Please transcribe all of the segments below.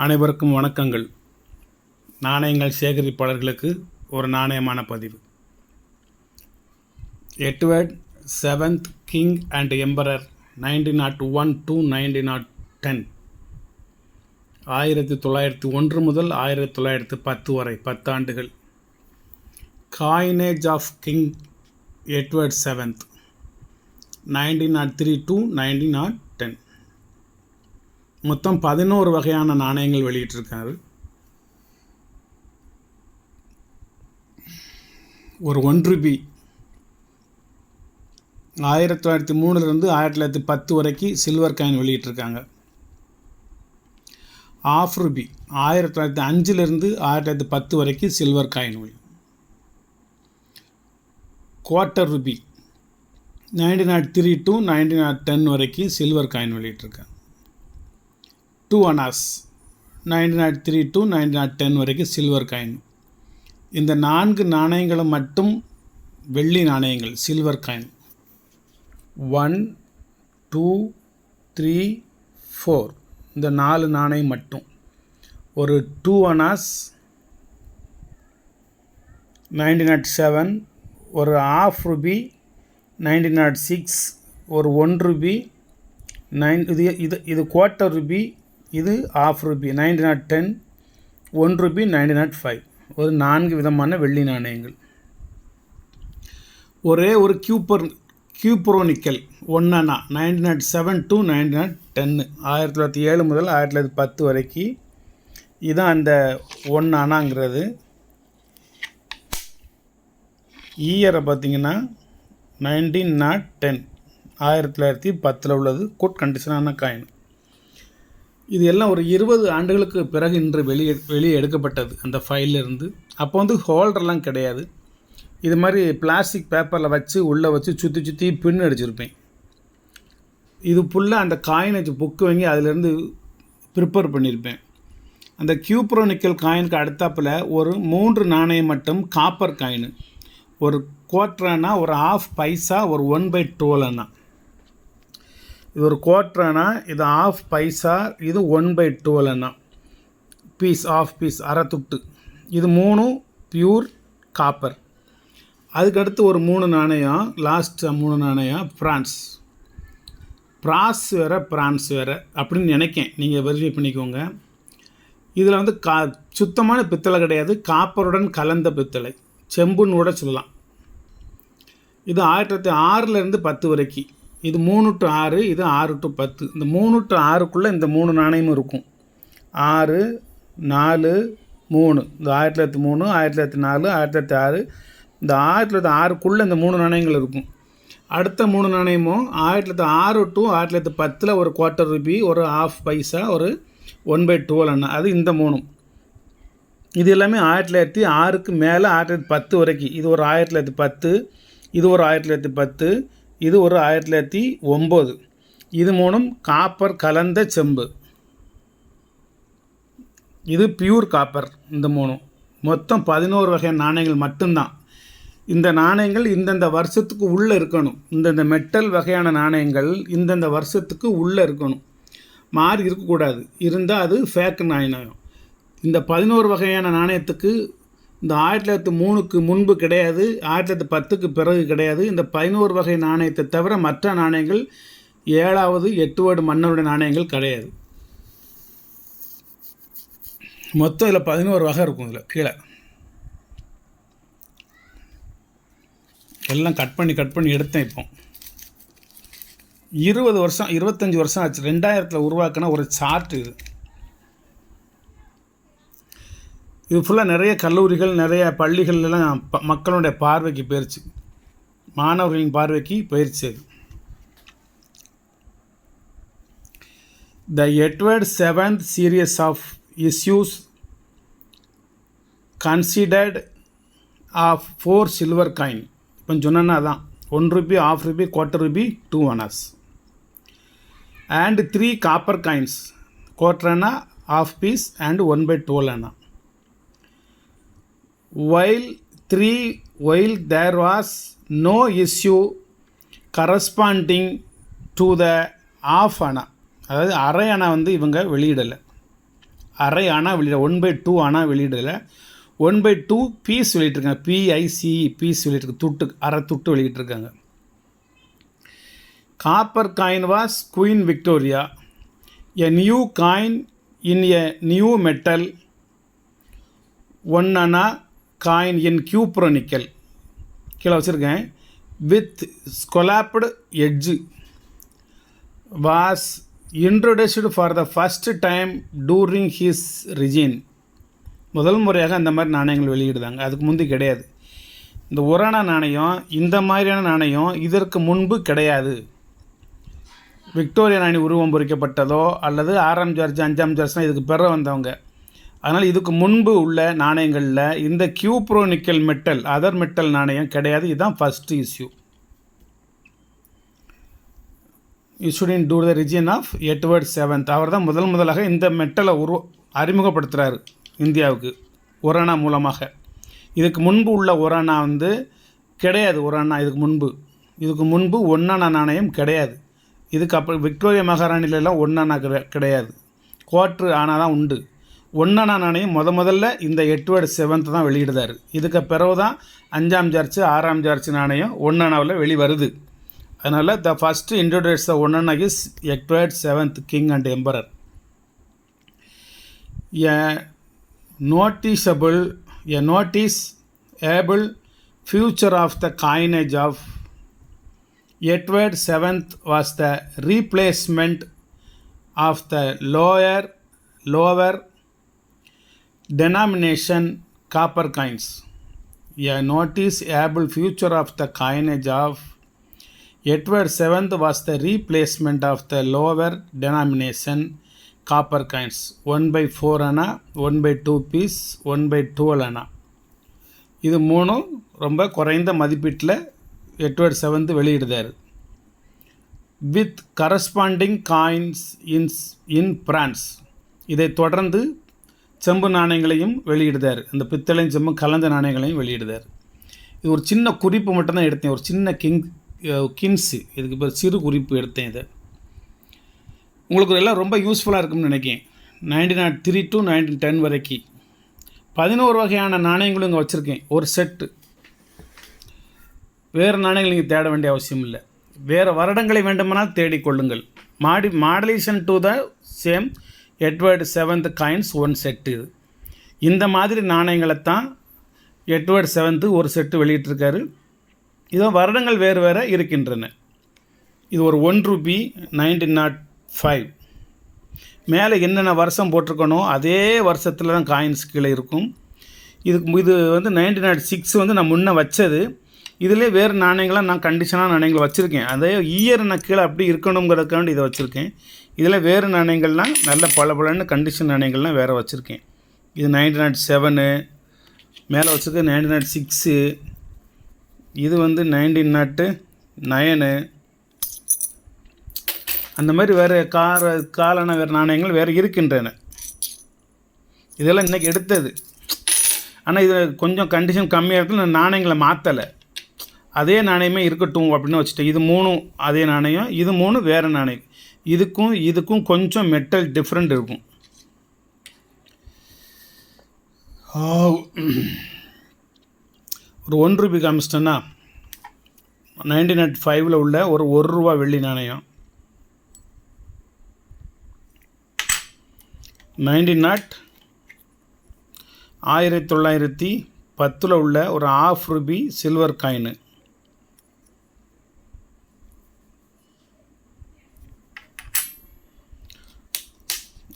அனைவருக்கும் வணக்கங்கள். நாணயங்கள் சேகரிப்பாளர்களுக்கு ஒரு நாணயமான பதிவு. Edward 7th king and emperor 1901 to 1910, 1901 முதல் 1910 வரை 10 ஆண்டுகள். Coinage of King Edward 7th 1903 to 1910. மொத்தம் 11 வகையான நாணயங்கள் வெளியிட்டிருக்காரு. ஒரு 1 ரூபி 1903 1910 வரைக்கும் சில்வர் காயின் வெளியிட்டிருக்காங்க. ½ ரூபி 1905 1910 வரைக்கும் silver coin quarter Ruby 1903 to 1910 வரைக்கும் சில்வர் காயின் வெளியிட்டிருக்காங்க. 2 அனாஸ் 1903 to 1910 வரைக்கும் சில்வர் காயின். இந்த 4 நாணயங்களும் மட்டும் வெள்ளி நாணயங்கள், சில்வர் காயின். 1 2 3 4 இந்த 4 நாணயம் மட்டும். ஒரு 2 அனாஸ் 1907, ஒரு ½ ரூபி 1906, ஒரு 1 ரூபி இது குவார்ட்டர் ரூபி, இது ½ ரூபி 1910, 1 ரூபி 1905. ஒரு 4 விதமான வெள்ளி நாணயங்கள். ஒரே ஒரு கியூப்ரோனிக்கல் 1 அணா 1907 to 1910, 1907 முதல் 1910 வரைக்கும். இதுதான் அந்த 1 அணாங்கிறது. ஈயரை பார்த்திங்கன்னா 1910, 1910 உள்ளது. குட் கண்டிஷனான காயின். இது எல்லாம் ஒரு 20 ஆண்டுகளுக்கு பிறகு இன்று வெளியே எடுக்கப்பட்டது அந்த ஃபைலிருந்து. அப்போ ஹோல்டர்லாம் கிடையாது. இது மாதிரி பிளாஸ்டிக் பேப்பரில் வச்சு உள்ளே வச்சு சுற்றி பின் அடிச்சிருப்பேன். இது ஃபுல்லாக அந்த காயினேஜ் புக்கு வாங்கி அதிலேருந்து ப்ரிப்பேர் பண்ணியிருப்பேன். அந்த கியூப்ரோனிக்கல் காயினுக்கு அடுத்தாப்பில் ஒரு 3 நாணயம் மட்டும் காப்பர் காயின். ஒரு குவார்ட்டர் அணா, ஒரு ½ பைசா, ஒரு 1/12 அணா. இது ஒரு குவார்ட்டர் அணா, இது ½ பைசா, இது 1/12 அணா. பீஸ், ½ பீஸ், அரை துட்டு. இது 3 பியூர் காப்பர். அதுக்கடுத்து ஒரு 3 நாணயம், லாஸ்ட் 3 நாணயம் பிராஸ் வேறு பிரான்ஸ் வேறு அப்படின்னு நினைக்கேன். நீங்கள் வெரிஃபை பண்ணிக்கோங்க. இதில் சுத்தமான பித்தளை கிடையாது, காப்பருடன் கலந்த பித்தளை, செம்புன்னு கூட சொல்லலாம். இது 1906 10 வரைக்கும். இது 3 to 6, இது 6 to 10. இந்த 3 to 6க்குள்ளே இந்த 3 நாணயமும் இருக்கும். 6 4 3, இந்த 1903 1904 1906, இந்த 1906க்குள்ளே இந்த 3 நாணயங்கள் இருக்கும். அடுத்த 3 நாணயமும் 1906 to 1910 ஒரு குவார்ட்டர் ரூபி, ஒரு ½ பைசா, ஒரு 1/12 அண்ணா. அது இந்த 3. இது எல்லாமே 1906க்கு மேலே 1910 வரைக்கும். இது ஒரு 1910, இது ஒரு 1910, இது ஒரு 1909. இது 3ம் காப்பர் கலந்த செம்பு. இது பியூர் காப்பர். இந்த 3ம் மொத்தம் 11 வகை நாணயங்கள் மட்டும்தான். இந்த நாணயங்கள் இந்தந்த வருஷத்துக்கு உள்ளே இருக்கணும். இந்தந்த மெட்டல் வகையான நாணயங்கள் இந்தந்த வருஷத்துக்கு உள்ளே இருக்கணும், மாறி இருக்கக்கூடாது. இருந்தால் அது ஃபேக் நாணயம். இந்த 11 வகையான நாணயத்துக்கு இந்த 1903க்கு முன்பு கிடையாது, 1910க்கு பிறகு கிடையாது. இந்த 11 வகை நாணயத்தை தவிர மற்ற நாணயங்கள் 7வது எட்வர்டு மன்னருடைய நாணயங்கள் கிடையாது. மொத்தம் இதில் 11 வகை இருக்கும். இதில் கீழே எல்லாம் கட் பண்ணி எடுத்தேன். இப்போ 20 வருஷம் 25 வருஷம் ஆச்சு. 2000 உருவாக்கின ஒரு சார்ட் இது. இது ஃபுல்லாக நிறைய கல்லூரிகள், நிறைய பள்ளிகள்லாம் மக்களுடைய பார்வைக்கு போயிடுச்சு, மாணவர்களின் பார்வைக்கு போயிடுச்சு. The Edward 7th series of issues considered of 4 silver coin. இப்போ சொன்னா தான் 1 rupee, ½ rupee, quarter rupee, 2 annas and 3 copper coins, quarter anna, ½ pice and 1/12 anna. While there was no issue corresponding to the ½ anna, அதாவது அரை அணா இவங்க வெளியிடலை. அரை அணா வெளியிட 1/2 அணா வெளியிடல, 1/2 பீஸ் வெளியிட்டிருக்காங்க. PICE பீஸ் வெளியிட்டிருக்கு, துட்டு, அரை துட்டு வெளியிட்டிருக்காங்க. Copper coin was Queen Victoria, a new coin in a new metal, 1 anna coin in cupronickel, கீழே வச்சுருக்கேன், with scalloped edge, was introduced for the first time during his reign. முதல் முறையாக அந்த மாதிரி நாணயங்கள் வெளியிடுதாங்க, அதுக்கு முந்தி கிடையாது. இந்த ஒரணா நாணயம், இந்த மாதிரியான நாணயம் இதற்கு முன்பு கிடையாது. விக்டோரியா ராணி உருவம் பொறிக்கப்பட்டதோ அல்லது 6ஆம் ஜார்ஜ் 5ஆம் ஜார்ஜ்னால் இதுக்கு பிற வந்தவங்க. அதனால் இதுக்கு முன்பு உள்ள நாணயங்களில் இந்த கியூப்ரோனிக்கல் மெட்டல், அதர் மெட்டல் நாணயம் கிடையாது. இதுதான் first issue. issued in to the region of Edward VII. அவர் தான் முதலாக இந்த மெட்டலை அறிமுகப்படுத்துகிறார் இந்தியாவுக்கு ஒரணா மூலமாக. இதுக்கு முன்பு உள்ள ஒரணா வந்து கிடையாது. ஒரணா இதுக்கு முன்பு 1 அணா நாணயம் கிடையாது. இதுக்கு அப்புறம் விக்டோரியா மகாராணிலெல்லாம் 1 அணா கிடையாது, குவார்ட்ரு ஆனா தான் உண்டு. 1 அணா நாணயம் முதல்ல இந்த எட்வர்ட் 7 தான் வெளியிடுதார். இதுக்கு பிறகு தான் 5ஆம் ஜார்ஜ் 6ஆம் ஜார்ஜ் நாணயம் 1 அணாவில் வெளிவருது. அதனால் the first introduce the 1 anna is Edward 7th king and emperor. A noticeable feature of the coinage of Edward VII was the replacement of the lower denomination copper coins. A noticeable feature of the coinage of Edward VII was the replacement of the lower denomination copper coins, 1/4 anna, 1/2 pice, 1/12 anna. இது மூணும் ரொம்ப குறைந்த மதிப்பீட்டில் Edward 7 வெளியிடுதார். With corresponding coins in France. இதை தொடர்ந்து செம்பு நாணயங்களையும் வெளியிடுதார். அந்த பித்தளையும் செம்பும் கலந்த நாணயங்களையும் வெளியிடுதார். இது ஒரு சின்ன குறிப்பு மட்டும்தான் எடுத்தேன், ஒரு சின்ன கின்ஸு, இதுக்கு இப்போ சிறு குறிப்பு எடுத்தேன். இதை உங்களுக்கு எல்லாம் ரொம்ப யூஸ்ஃபுல்லாக இருக்கும்னு நினைக்கிறேன். 1903 to 1910 வரைக்கும் 11 வகையான நாணயங்களும் இங்கே வச்சுருக்கேன், ஒரு செட்டு. வேறு நாணயங்கள் நீங்கள் தேட வேண்டிய அவசியம் இல்லை. வேறு வருடங்களை வேண்டுமானால் தேடிக்கொள்ளுங்கள். மாடலேஷன் to the same Edward 7th coins 1 set. இது இந்த மாதிரி நாணயங்களைத்தான் எட்வர்ட் 7 ஒரு செட்டு வெளியிட்டிருக்காரு. இதோ வருடங்கள் வேறு வேறு இருக்கின்றன. இது ஒரு 1 ரூபி 1905. மேலே என்னென்ன வருஷம் போட்டிருக்கணும் அதே வருஷத்தில் தான் காயின்ஸ் கீழே இருக்கும். இது வந்து 1906 வந்து நான் முன்னே வச்சது. இதிலே வேறு நாணயங்களாக நான் கண்டிஷனாக நாணயங்கள் வச்சுருக்கேன். அதே இயர் நான் கீழே அப்படி இருக்கணுங்கிறதுக்காண்டி இதை வச்சுருக்கேன். இதில் வேறு நாணயங்கள்லாம் நல்ல பலன்னு கண்டிஷன் நாணயங்கள்லாம் வேறு வச்சுருக்கேன். இது 1907 மேலே வச்சுருக்கேன், 1906. இது வந்து 1909. அந்த மாதிரி வேறு காலான வேறு நாணயங்கள் வேறு இருக்கின்றன. இதெல்லாம் இன்றைக்கி எடுத்தது. ஆனால் இது கொஞ்சம் கண்டிஷன் கம்மியாக இருக்குது. நான் நாணயங்களை மாற்றலை, அதே நாணயமே இருக்கட்டும் அப்படின்னு வச்சுட்டேன். இது 3 அதே நாணயம், இது 3 வேறு நாணயம். இதுக்கும் கொஞ்சம் மெட்டல் டிஃப்ரெண்ட் இருக்கும். ஒரு 1 ரூபி காமிச்சிட்டேன்னா 1905 உள்ள ஒரு 1 ரூபா வெள்ளி நாணயம், 1910 உள்ள ஒரு 1/2 ரூபி சில்வர் காயின்,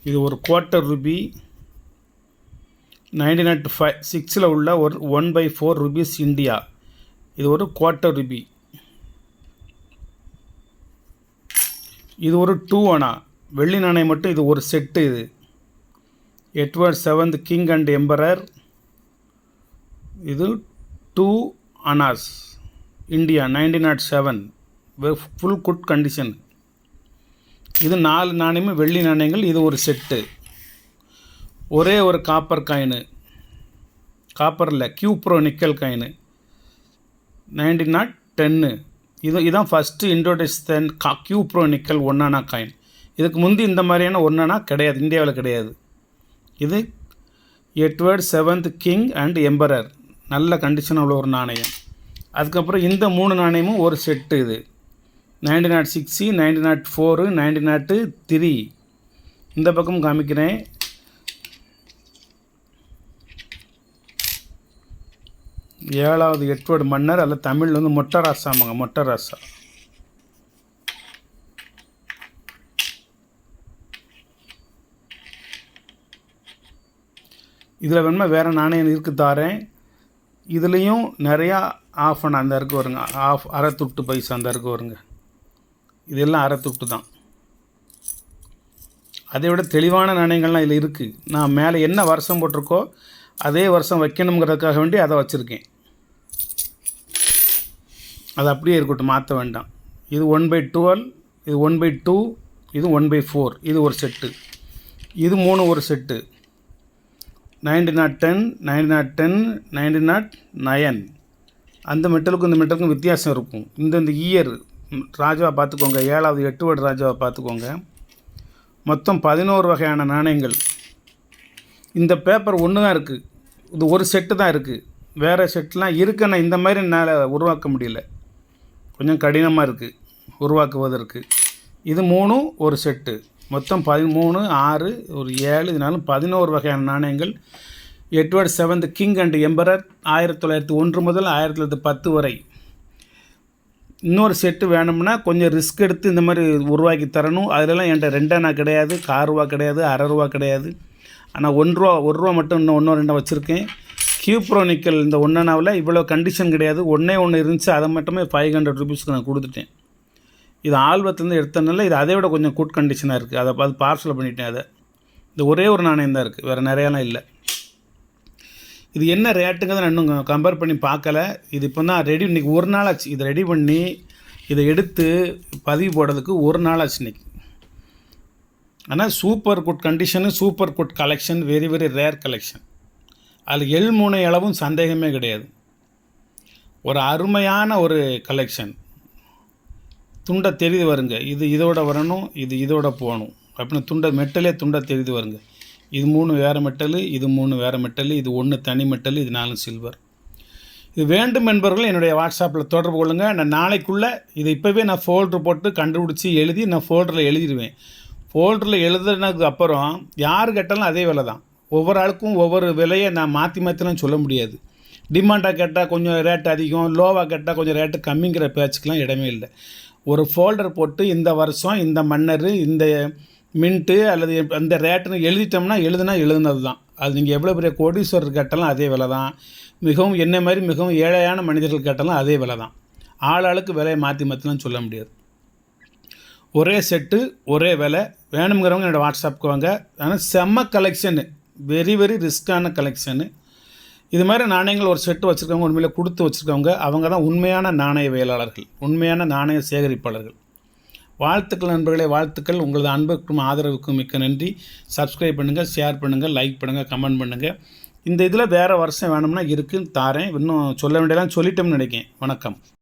இது ஒரு 1/4 ரூபி, 1906 உள்ள ஒரு 1/4 ரூபீஸ் இந்தியா, இது ஒரு 1/4 ரூபி. இது ஒரு 2 அணா வெள்ளி நாணயம் மட்டும், இது ஒரு செட்டு. இது Edward 7th king and emperor. இது 2 அணாஸ் இந்தியா 1907, ஃபுல் குட் கண்டிஷன். இது 4 நாணயமும் வெள்ளி நாணயங்கள். இது ஒரு செட்டு. ஒரே ஒரு காப்பர் காயின், காப்பரில் கியூப்ரோ நிக்கல் காயின் 1910. இதுதான் first introduce cupronickel 1 anna coin. இதுக்கு முந்தி இந்த மாதிரியான 1 அணா கிடையாது, இந்தியாவில் கிடையாது. இது Edward 7th king and emperor, நல்ல கண்டிஷனாக உள்ள ஒரு நாணயம். அதுக்கப்புறம் இந்த 3 நாணயமும் ஒரு செட்டு. இது 1906, 1904, 1903. இந்த பக்கம் காமிக்கிறேன். ஏழாவது எட்வர்டு மன்னர், அல்ல தமிழில் வந்து மொட்டராசாமாங்க, மொட்டராசா. இதில் வேணுமா வேறு நாணயம் இருக்குது தாரேன். இதுலேயும் நிறையா ஆஃப் அண்ட் அந்த இருக்கு வருங்க, அரை துட்டு பைசா அந்த இருக்கு வருங்க. இதெல்லாம் அரை துட்டு தான். அதை விட தெளிவான நாணயங்கள்லாம் இதில் இருக்குது. நான் மேலே என்ன வருஷம் போட்டிருக்கோ அதே வருஷம் வைக்கணுங்கிறதுக்காக வேண்டி அதை வச்சுருக்கேன். அது அப்படியே இருக்கட்டும், மாற்ற வேண்டாம். இது 1/12, இது 1/2, இது 1/4. இது ஒரு செட்டு. இது 3 ஒரு செட்டு. 1910, 1910, 1909. அந்த மெட்டலுக்கும் இந்த மெட்டலுக்கும் வித்தியாசம் இருக்கும். இந்த இயர் ராஜாவை பார்த்துக்கோங்க, 7வது எட்வர்டு ராஜாவை பார்த்துக்கோங்க. மொத்தம் 11 வகையான நாணயங்கள். இந்த பேப்பர் ஒன்று தான் இருக்குது, இது ஒரு செட்டு தான் இருக்குது. வேறு செட்டுலாம் இருக்குன்னா இந்த மாதிரி என்னால் உருவாக்க முடியல, கொஞ்சம் கடினமாக இருக்குது உருவாக்குவதற்கு. இது 3 ஒரு செட்டு. மொத்தம் 13, 6, ஒரு 7, இதனாலும் 11 வகையான நாணயங்கள். Edward 7th king and emperor 1901 முதல் 1910 வரை. இன்னொரு செட்டு வேணும்னா கொஞ்சம் ரிஸ்க் எடுத்து இந்த மாதிரி உருவாக்கி தரணும். அதிலலாம் என்கிட்ட 2 அணா கிடையாது, 1 ரூபா கிடையாது, அரை ரூபா கிடையாது. ஆனால் 1 ரூபா மட்டும் இன்னும் 1-2 வச்சுருக்கேன். கியூப்ரோ நிக்கல் இந்த 1 அணாவில் இவ்வளோ கண்டிஷன் கிடையாது. ஒன்றே இருந்துச்சு, அதை மட்டுமே 500 ரூபீஸ்க்கு நான் கொடுத்துட்டேன். இது ஆல்பத்துலேருந்து எடுத்தனால இது அதை விட கொஞ்சம் குட் கண்டிஷனாக இருக்குது. அது பார்சல் பண்ணிட்டேன். அதை இந்த ஒரே ஒரு நாணயம் தான் இருக்குது, வேறு நிறையாலாம் இல்லை. இது என்ன ரேட்டுங்கிறத நான் இன்னும் கம்பேர் பண்ணி பார்க்கல. இது இப்போ தான் ரெடி, இன்றைக்கி ஒரு நாள் ஆச்சு இதை ரெடி பண்ணி இதை எடுத்து பதிவு போடுறதுக்கு ஒரு நாள் ஆச்சு இன்றைக்கி. ஆனால் super good condition, super good collection, very very rare collection. அதில் எள்முனை அளவும் சந்தேகமே கிடையாது. ஒரு அருமையான ஒரு கலெக்ஷன். துண்டை தெரிது வருங்க, இது இதோட வரணும், இது இதோட போகணும் அப்படின்னு துண்டை மெட்டலே துண்டை தெரிது வருங்க. இது 3 வேறு மெட்டலு, இது 3 வேறு மெட்டலு, இது 1 தனி மெட்டலு, இது 4 சில்வர். இது வேண்டும் என்பவர்கள் என்னுடைய வாட்ஸ்அப்பில் தொடர்பு கொள்ளுங்கள். நான் நாளைக்குள்ளே இதை இப்போவே நான் ஃபோல்டர் போட்டு கண்டுபிடிச்சி எழுதி நான் ஃபோல்டரில் எழுதிடுவேன். ஃபோல்டரில் எழுதுனதுக்கு அப்புறம் யார் கேட்டாலும் அதே விலை தான். ஒவ்வொரு ஆளுக்கும் ஒவ்வொரு விலையை நான் மாற்றிலாம் சொல்ல முடியாது. டிமாண்டாக கேட்டால் கொஞ்சம் ரேட் அதிகம், லோவாக கேட்டால் கொஞ்சம் ரேட்டு கம்மிங்கிற பேச்சுக்கெலாம் இடமே இல்லை. ஒரு ஃபோல்டர் போட்டு இந்த வருஷம் இந்த மன்னர் இந்த மின்ட்டு அல்லது அந்த ரேட்டுன்னு எழுதிட்டோம்னா எழுதுனது தான். அது நீங்கள் எவ்வளோ பெரிய கோடீஸ்வரர் கேட்டாலும் அதே விலை தான். மிகவும் என்ன மாதிரி மிகவும் ஏழையான மனிதர்கள் கேட்டாலும் அதே விலை தான். ஆளுக்கு விலையை மாற்றிலாம் சொல்ல முடியாது. ஒரே செட்டு ஒரே விலை. வேணுங்கிறவங்க என்னோடய வாட்ஸ்அப்புக்கு வாங்க. ஆனால் செம்ம கலெக்ஷனு, வெரி வெரி ரிஸ்க்கான கலெக்ஷனு. இது மாதிரி நாணயங்கள் ஒரு செட்டு வச்சுருக்கவங்க, உண்மையில் கொடுத்து வச்சுருக்கவங்க, அவங்க தான் உண்மையான நாணயவியலாளர்கள், உண்மையான நாணய சேகரிப்பாளர்கள். வாழ்த்துக்கள் நண்பர்களே, வாழ்த்துக்கள். உங்களது அன்புக்கும் ஆதரவுக்கும் மிக்க நன்றி. சப்ஸ்கிரைப் பண்ணுங்கள், ஷேர் பண்ணுங்கள், லைக் பண்ணுங்கள், கமெண்ட் பண்ணுங்கள். இந்த இதில் வேறு வருஷம் வேணும்னா இருக்குன்னு தாரேன். இன்னும் சொல்ல வேண்டியதெல்லாம் சொல்லிட்டோம்னு நினைக்கிறேன். வணக்கம்.